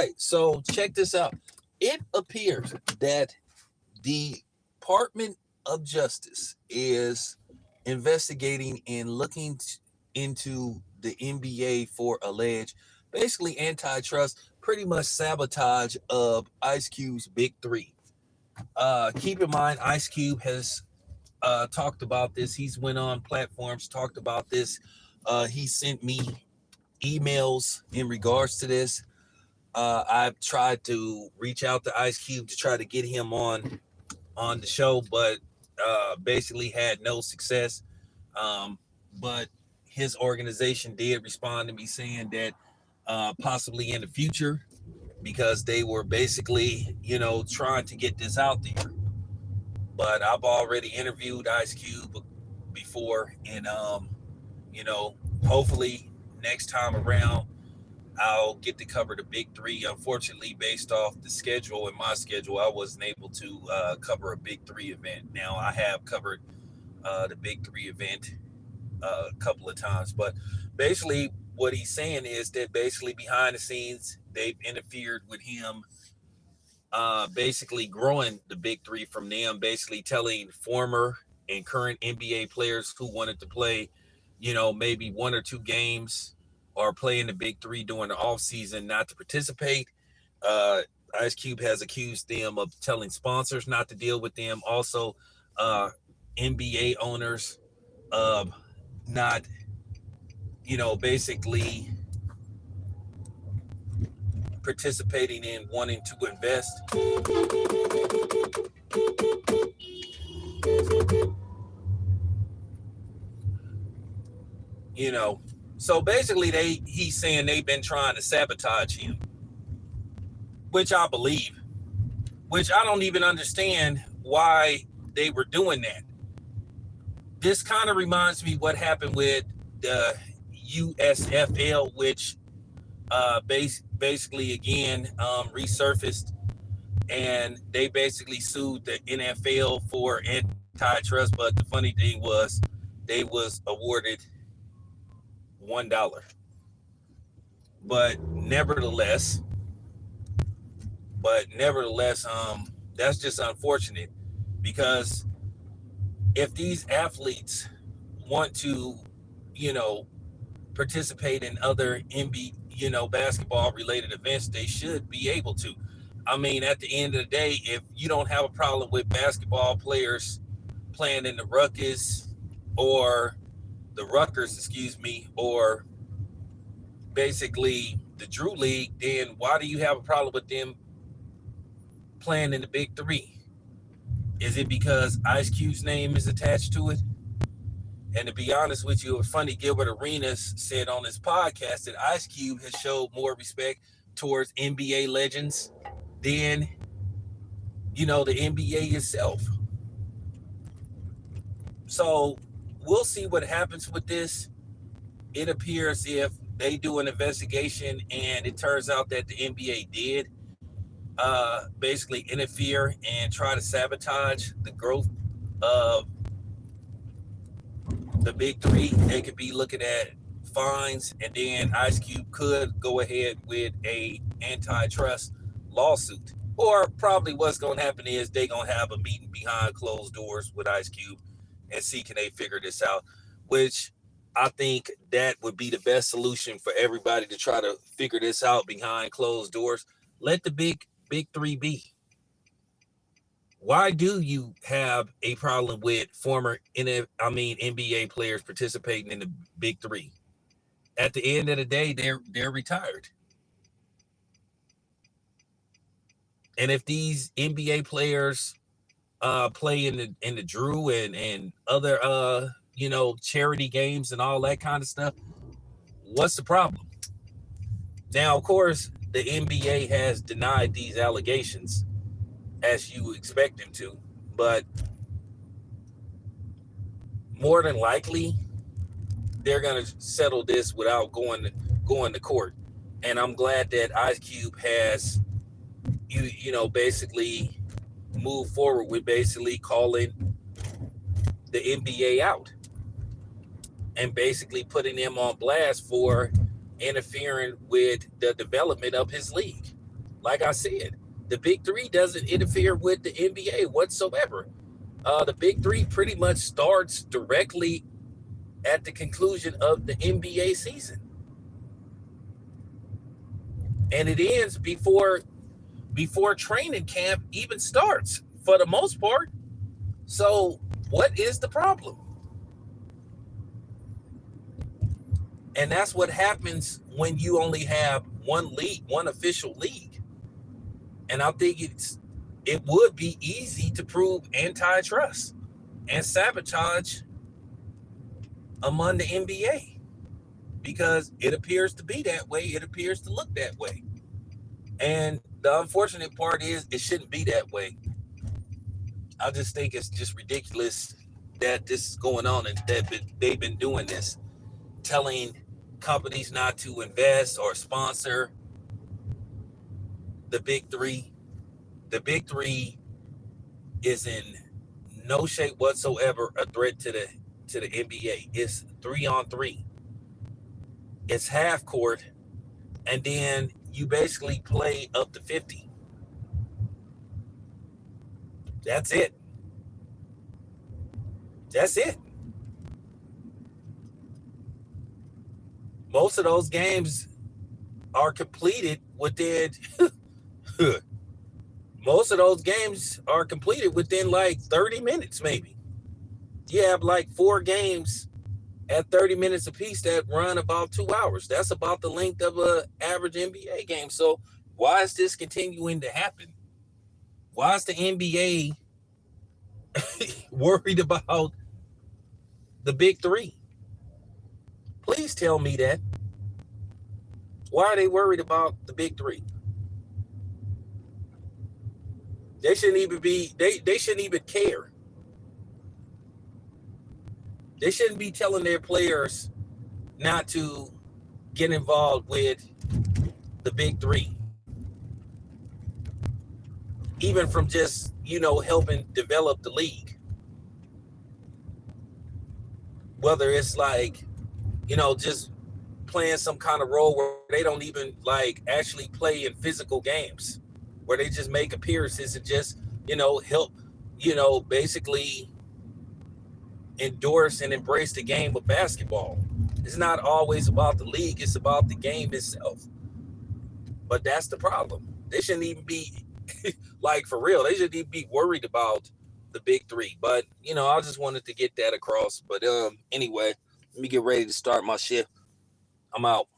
right, so check this out. It appears that the Department of Justice is investigating and looking into the NBA for alleged, basically antitrust, pretty much sabotage of Ice Cube's Big Three. Keep in mind, Ice Cube has talked about this. He's went on platforms, talked about this. He sent me emails in regards to this. I've tried to reach out to Ice Cube to try to get him on the show, but basically had no success. But his organization did respond to me saying that possibly in the future, because they were basically, trying to get this out there. But I've already interviewed Ice Cube before, and hopefully next time around I'll get to cover the Big Three. Unfortunately, based off the schedule and my schedule, I wasn't able to cover a Big Three event. Now I have covered the Big Three event a couple of times, but basically what he's saying is that basically behind the scenes they've interfered with him basically growing the Big Three from them, basically telling former and current NBA players who wanted to play, maybe one or two games or play in the Big Three during the off season not to participate. Ice Cube has accused them of telling sponsors not to deal with them. Also, NBA owners of not, basically participating in wanting to invest. So basically he's saying they've been trying to sabotage him, which I believe, which I don't even understand why they were doing that. This kind of reminds me what happened with the USFL, which basically again resurfaced, and they basically sued the NFL for antitrust. But the funny thing was they was awarded $1. But nevertheless, that's just unfortunate, because if these athletes want to, participate in other NBA, basketball related events, they should be able to. I mean, at the end of the day, if you don't have a problem with basketball players playing in the Rutgers or the Rutgers, or basically the Drew League, then why do you have a problem with them playing in the Big Three? Is it because Ice Cube's name is attached to it? And to be honest with you, funny, Gilbert Arenas said on his podcast that Ice Cube has showed more respect towards NBA legends than, the NBA itself. So we'll see what happens with this. It appears if they do an investigation and it turns out that the NBA did basically interfere and try to sabotage the growth of the Big Three, they could be looking at fines, and then Ice Cube could go ahead with a antitrust lawsuit. Or probably what's going to happen is they're going to have a meeting behind closed doors with Ice Cube and see can they figure this out, which I think that would be the best solution for everybody, to try to figure this out behind closed doors. Let the Big Three be. Why do you have a problem with former NBA players participating in the Big Three? At the end of the day, they're retired. And if these NBA players play in the Drew and other charity games and all that kind of stuff, what's the problem? Now, of course, the NBA has denied these allegations, as you expect them to, but more than likely they're going to settle this without going to court. And I'm glad that Ice Cube has basically moved forward with basically calling the NBA out and basically putting them on blast for interfering with the development of his league. Like I said, the Big Three doesn't interfere with the NBA whatsoever. The Big Three pretty much starts directly at the conclusion of the NBA season, and it ends before training camp even starts for the most part. So, what is the problem? And that's what happens when you only have one league, one official league. And I think it would be easy to prove antitrust and sabotage among the NBA because it appears to be that way. It appears to look that way. And the unfortunate part is it shouldn't be that way. I just think it's just ridiculous that this is going on and that they've been doing this, telling companies not to invest or sponsor the Big Three. The Big Three is in no shape whatsoever a threat to the NBA. It's 3-on-3. It's half court, and then you basically play up to 50. That's it. That's it. Most of those games are completed within most of those games are completed within like 30 minutes, maybe. You have like 4 games at 30 minutes apiece that run about 2 hours. That's about the length of an average NBA game. So why is this continuing to happen? Why is the NBA worried about the Big Three? Please tell me that. Why are they worried about the Big Three? They shouldn't even be, they shouldn't even care. They shouldn't be telling their players not to get involved with the Big Three. Even from just, helping develop the league. Whether it's like, just playing some kind of role where they don't even like actually play in physical games, where they just make appearances and just, help, basically endorse and embrace the game of basketball. It's not always about the league, it's about the game itself. But that's the problem. They shouldn't even be like, for real, they shouldn't even be worried about the Big Three. But, I just wanted to get that across. But anyway, let me get ready to start my shift. I'm out.